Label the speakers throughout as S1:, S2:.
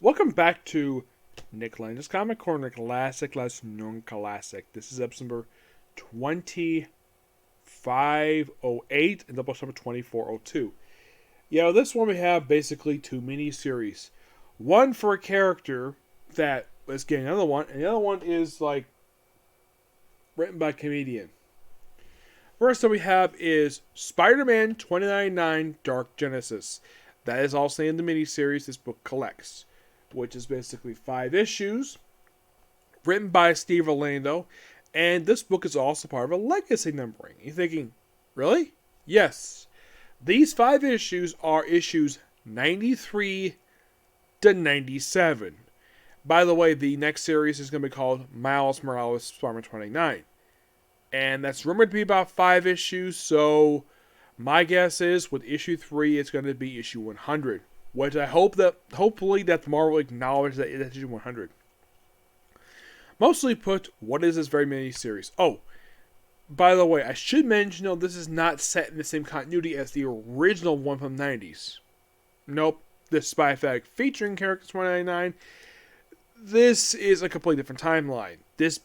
S1: Welcome back to Nick Lenz's Comic Corner, classic, less known classic. This is episode number 2508 and double number 2402. This one we have basically two mini-series. One for a character that is getting another one, and the other one is like written by a comedian. First that we have is Spider-Man 2099 Dark Genesis. That is also in the mini-series this book collects, which is basically 5 issues, written by Steve Orlando, and this book is also part of a legacy numbering. You're thinking, really? Yes. These 5 issues are issues 93 to 97. By the way, the next series is going to be called Miles Morales Spider-Man 29. And that's rumored to be about 5 issues, so my guess is with issue 3, it's going to be issue 100. Which I hope that, hopefully, that Marvel acknowledges that it's issue 100. Mostly put, what is this very mini series? Oh, by the way, I should mention, this is not set in the same continuity as the original one from the 90s. Nope, this Spy Effect featuring characters 199. This is a completely different timeline. This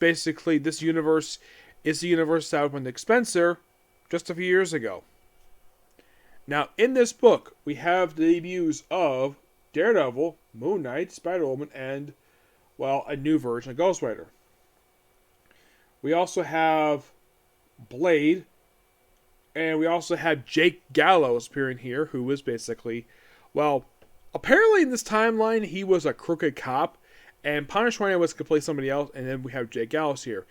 S1: universe is the universe that opened Nick Spencer just a few years ago. Now, in this book, we have the debuts of Daredevil, Moon Knight, Spider-Woman, and, a new version of Ghost Rider. We also have Blade, and we also have Jake Gallows appearing here, who is basically, apparently in this timeline, he was a crooked cop, and Punisher was to play somebody else, and then we have Jake Gallows here.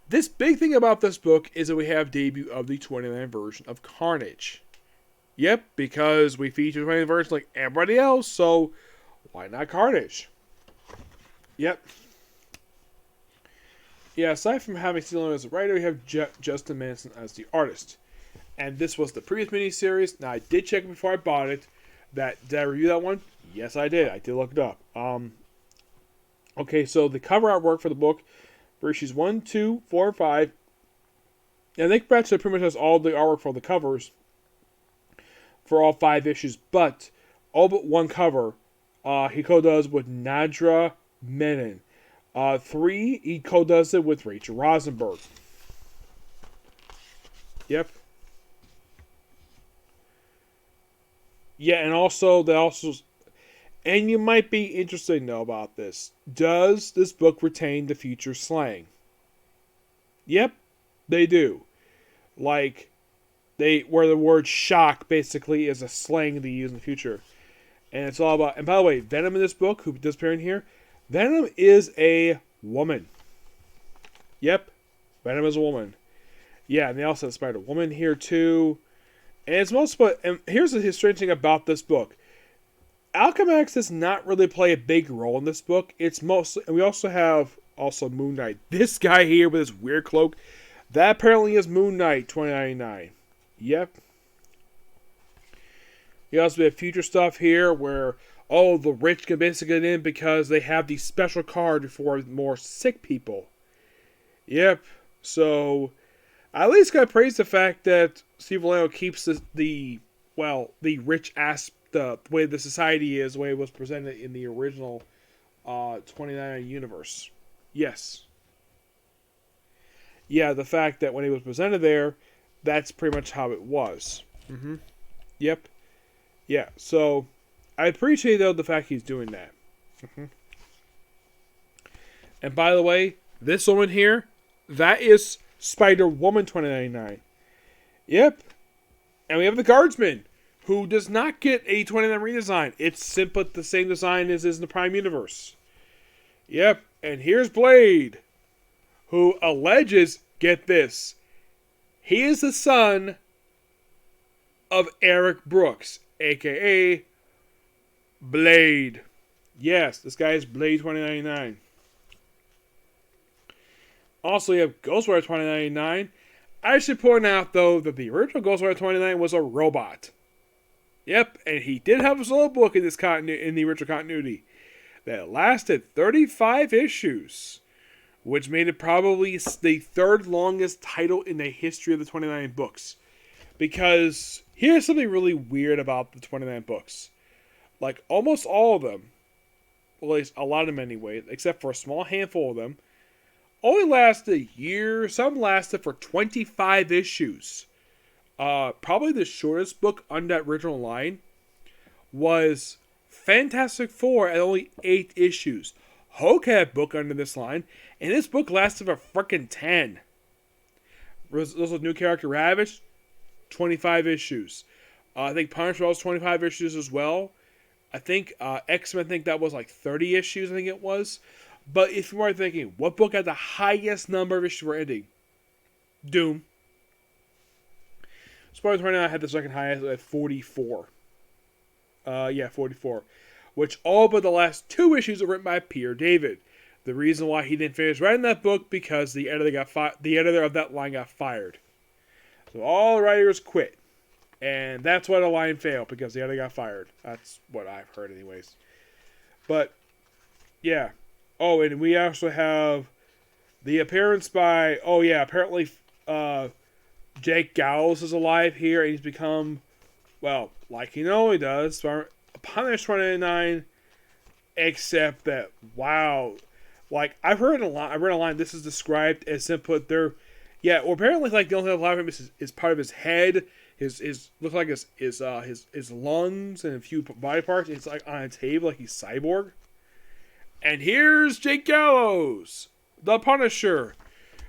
S1: This big thing about this book is that we have debut of the 29 version of Carnage. Yep, because we feature 20 versions like everybody else, so why not Carnage? Yep. Yeah, aside from having Steve as a writer, we have Justin Manson as the artist. And this was the previous miniseries. Now, I did check before I bought it. Did I review that one? Yes, I did. I did look it up. Okay, so the cover artwork for the book for issues 1, 2, 4, and 5. And Nick Spencer pretty much has all the artwork for the covers for all 5 issues, but all but one cover he co-does with Nadra Menon. 3, he co-does it with Rachel Rosenberg. Yep. Yeah, and you might be interested to know about this. Does this book retain the future slang? Yep, they do. Where the word shock basically is a slang they use in the future. And it's all about, and by the way, Venom in this book, who does appear in here, Venom is a woman. Yep, Venom is a woman. Yeah, and they also have Spider-Woman here too. And and here's the strange thing about this book. Alchemax does not really play a big role in this book. It's mostly, and we also have Moon Knight. This guy here with his weird cloak, that apparently is Moon Knight 2099. Yep. You also have future stuff here where, the rich can basically get in because they have the special card for more sick people. Yep. So, I at least gotta praise the fact that Steve Orlando keeps the rich the way the society is, the way it was presented in the original 29 universe. Yes. Yeah, the fact that when it was presented there, that's pretty much how it was. Mm-hmm. Yep. Yeah, so I appreciate, though, the fact he's doing that. Mm-hmm. And by the way, this woman here, that is Spider-Woman 2099. Yep. And we have the Guardsman, who does not get a 29 redesign. It's simply the same design as is in the Prime Universe. Yep. And here's Blade, who alleges, get this, he is the son of Eric Brooks, a.k.a. Blade. Yes, this guy is Blade 2099. Also, you have Ghost Rider 2099. I should point out, though, that the original Ghost Rider 2099 was a robot. Yep, and he did have a solo book in the original continuity that lasted 35 issues, which made it probably the third longest title in the history of the 29 books. Because here's something really weird about the 29 books. Almost all of them at least a lot of them anyway, except for a small handful of them, only lasted a year. Some lasted for 25 issues. Probably the shortest book on that original line was Fantastic Four at only 8 issues. Hulk had a book under this line, and this book lasted for frickin' 10. There's a new character, Ravage, 25 issues. I think Punisher was 25 issues as well. I think X-Men, I think that was like 30 issues, I think it was. But if you are thinking, what book had the highest number of issues for ending? Doom. Spider-Man 29 had the second highest at 44. 44. Which all but the last 2 issues are written by Peter David. The reason why he didn't finish writing that book, because the editor of that line got fired. So all the writers quit. And that's why the line failed, because the editor got fired. That's what I've heard anyways. But, yeah. Oh, and we also have the appearance by, apparently Jake Gallows is alive here, and he's become, well, like he normally does, Punisher 29, except that, wow, like, I read a line, this is described as simply, apparently, like, the only thing alive of him is part of his head, his look like his lungs and a few body parts. It's like on a table, like he's cyborg. And here's Jake Gallows, the Punisher,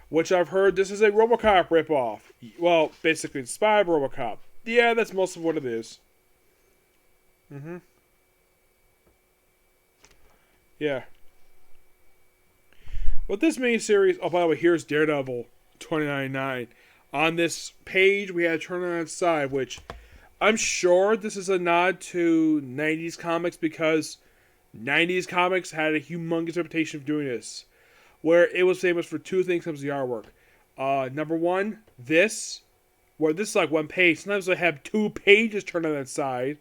S1: which I've heard this is a RoboCop ripoff. Well, basically inspired RoboCop. Yeah, that's most of what it is. Yeah. But this miniseries, oh, by the way, here's Daredevil 2099. On this page, we had Turner on its side, which I'm sure this is a nod to 90s comics, because 90s comics had a humongous reputation for doing this, where it was famous for 2 things comes to the artwork. Number one, where this is like 1 page. Sometimes they have 2 pages turned on that side.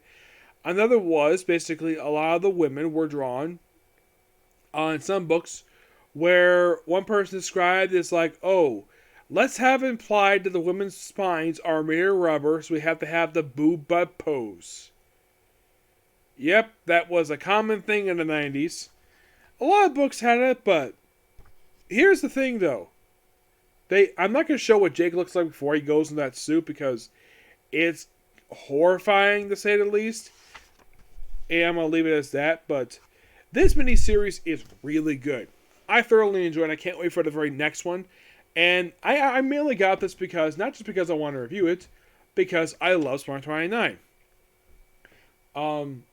S1: Another was basically a lot of the women were drawn on some books where one person described as like, oh, let's have implied that the women's spines are made of rubber, so we have to have the boob butt pose. Yep, that was a common thing in the 90s. A lot of books had it, but here's the thing though. I'm not going to show what Jake looks like before he goes in that suit, because it's horrifying to say the least. And I'm going to leave it as that, but this miniseries is really good. I thoroughly enjoyed it. I can't wait for the very next one. And I mainly got this because, not just because I want to review it, because I love Spider-Man 29.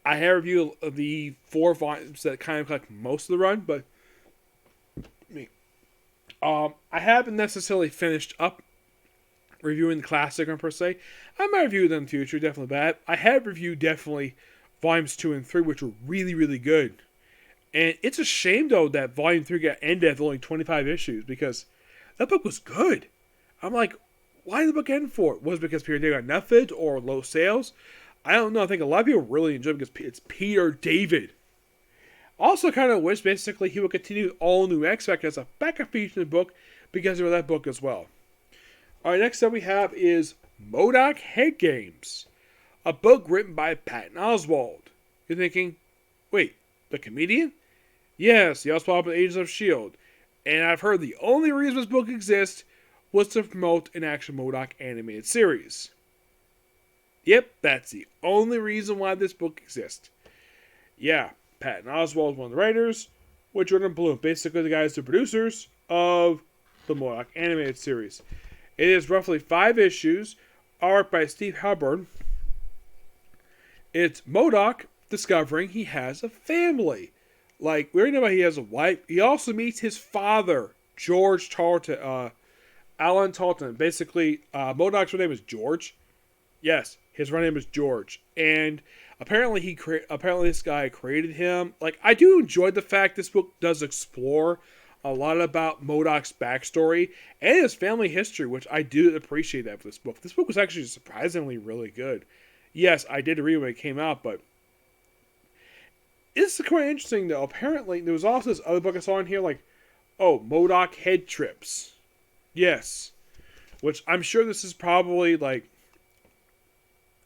S1: I have reviewed the 4 volumes that kind of collect most of the run, but I haven't necessarily finished up reviewing the classic run per se. I might review them in the future, definitely, but I have reviewed definitely volumes 2 and 3, which were really, really good. And it's a shame, though, that Volume 3 got ended at only 25 issues, because that book was good. I'm like, why did the book end for it? Was it because Peter David got enough of it, or low sales? I don't know. I think a lot of people really enjoy it because it's Peter David. Also kind of wish, basically, he would continue All New X-Factor as a backup feature in the book, because of that book as well. Alright, next up we have is M.O.D.O.K Head Games, a book written by Patton Oswalt. You're thinking, wait, the comedian? Yes, he also popped up in Agents of S.H.I.E.L.D. And I've heard the only reason this book exists was to promote an actual M.O.D.O.K animated series. Yep, that's the only reason why this book exists. Yeah, Patton Oswalt is one of the writers, with Jordan Bloom, basically the guys, the producers of the M.O.D.O.K animated series. It is roughly 5 issues, art by Steve Hubbard. It's M.O.D.O.K discovering he has a family. Like, we already know about he has a wife. He also meets his father, George Tarleton, Alan Tarleton. Basically, M.O.D.O.K's real name is George. Yes, his real name is George. And apparently this guy created him. Like, I do enjoy the fact this book does explore a lot about M.O.D.O.K's backstory and his family history, which I do appreciate that for this book. This book was actually surprisingly really good. Yes, I did read it when it came out, but it's quite interesting, though. Apparently, there was also this other book I saw in here, like, M.O.D.O.K Head Trips. Yes. Which I'm sure this is probably, like,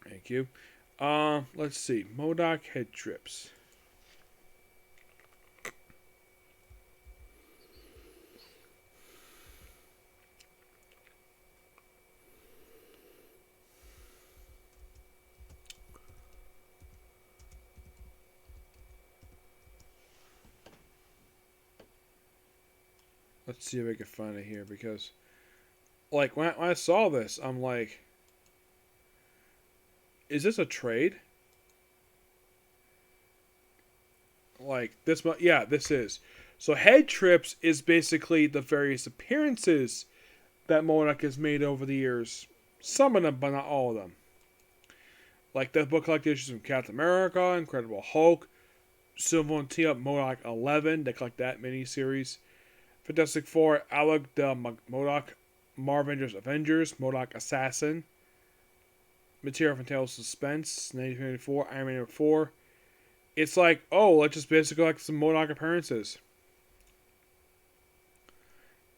S1: thank you. Let's see. M.O.D.O.K Head Trips. Let's see if I can find it here because, like, when I saw this, I'm like, is this a trade? Like this, yeah, this is. So Head Trips is basically the various appearances that M.O.D.O.K has made over the years. Some of them, but not all of them. Like the book collected issues from Captain America, Incredible Hulk, Silver and Team Up M.O.D.O.K 11. They collect that miniseries. Fantastic Four, Alec the M.O.D.O.K, Marvengers Avengers, M.O.D.O.K Assassin, Material from Tales Suspense, 1994, Iron Man 4. It's like, oh, let's just basically like some M.O.D.O.K appearances.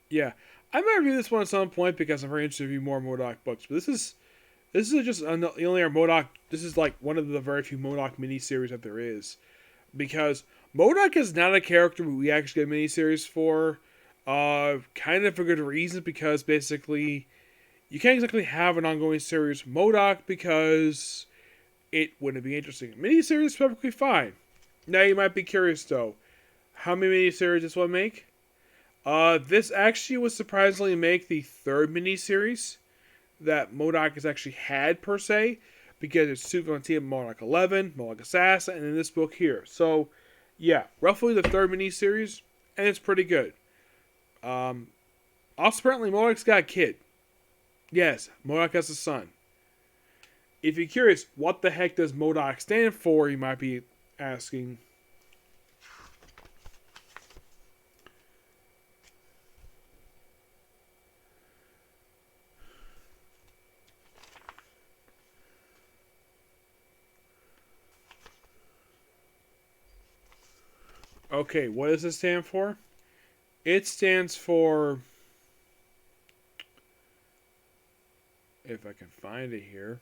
S1: Yeah, I might review this one at some point because I'm very interested to review more M.O.D.O.K books. But this is just the only M.O.D.O.K. This is like one of the very few M.O.D.O.K miniseries that there is, because M.O.D.O.K is not a character we actually get miniseries for. Kind of for good reason, because basically you can't exactly have an ongoing series for M.O.D.O.K because it wouldn't be interesting. Miniseries is perfectly fine. Now you might be curious though, how many miniseries this one make? This actually would surprisingly make the third miniseries that M.O.D.O.K has actually had per se, because it's Super Team M.O.D.O.K 11, M.O.D.O.K Assassin, and in this book here. So, yeah, roughly the third miniseries, and it's pretty good. Also, apparently M.O.D.O.K's got a kid. Yes, M.O.D.O.K has a son. If you're curious, what the heck does M.O.D.O.K stand for, you might be asking. Okay, what does it stand for? It stands for, if I can find it here,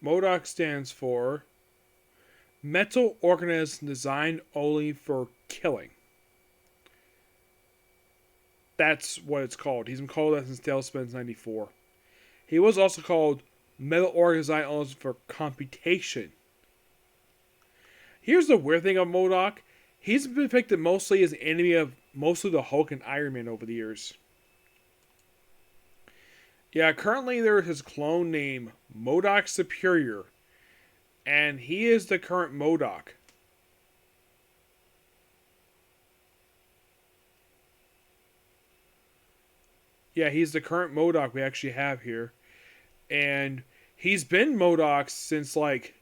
S1: M.O.D.O.K stands for Metal Organism Designed Only for Killing. That's what it's called. He's been called that since Tailspin's 94. He was also called Metal Organism Designed Only for Computation. Here's the weird thing of M.O.D.O.K. He's been depicted mostly as an enemy of mostly the Hulk and Iron Man over the years. Yeah, currently there is his clone named M.O.D.O.K Superior, and he is the current M.O.D.O.K. Yeah, he's the current M.O.D.O.K we actually have here. And he's been M.O.D.O.K since like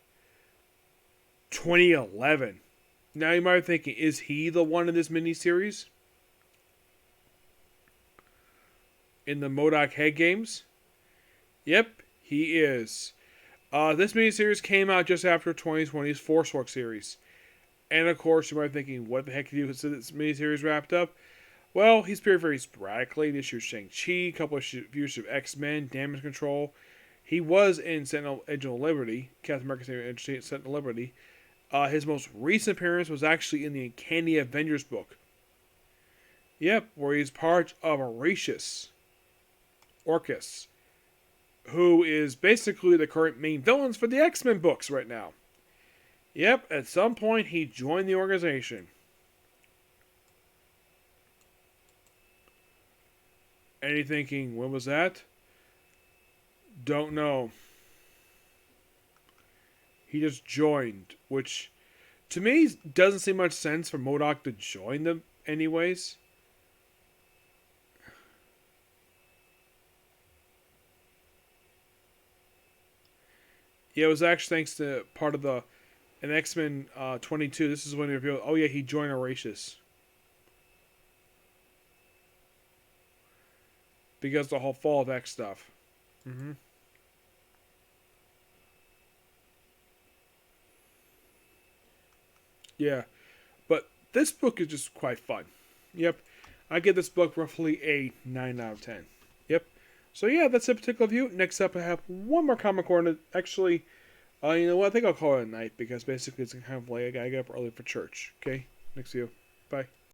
S1: 2011. Now you might be thinking, is he the one in this miniseries? In the M.O.D.O.K Head games? Yep, he is. This miniseries came out just after 2020's Force Work series. And of course, you might be thinking, what the heck did you consider this miniseries wrapped up? Well, he's appeared very sporadically. This year's Shang-Chi, a couple of views of X-Men, Damage Control. He was in Sentinel Agent of Liberty, Captain America's Sentinel Liberty. His most recent appearance was actually in the Uncanny Avengers book. Yep, where he's part of Orchis, who is basically the current main villains for the X-Men books right now. Yep, at some point he joined the organization. And you're thinking, when was that? Don't know. He just joined, which to me doesn't seem much sense for M.O.D.O.K to join them anyways. Yeah, it was actually thanks to part of the an X-Men 22. This is when they revealed, oh yeah, he joined Orchis. Because the whole Fall of X stuff. Mm-hmm. Yeah. But this book is just quite fun. Yep. I give this book roughly a 9 out of 10. Yep. So yeah, that's a particular view. Next up, I have one more comic corner. Actually, you know what? I think I'll call it a night because basically it's kind of late. I gotta get up early for church. Okay? Next view. Bye.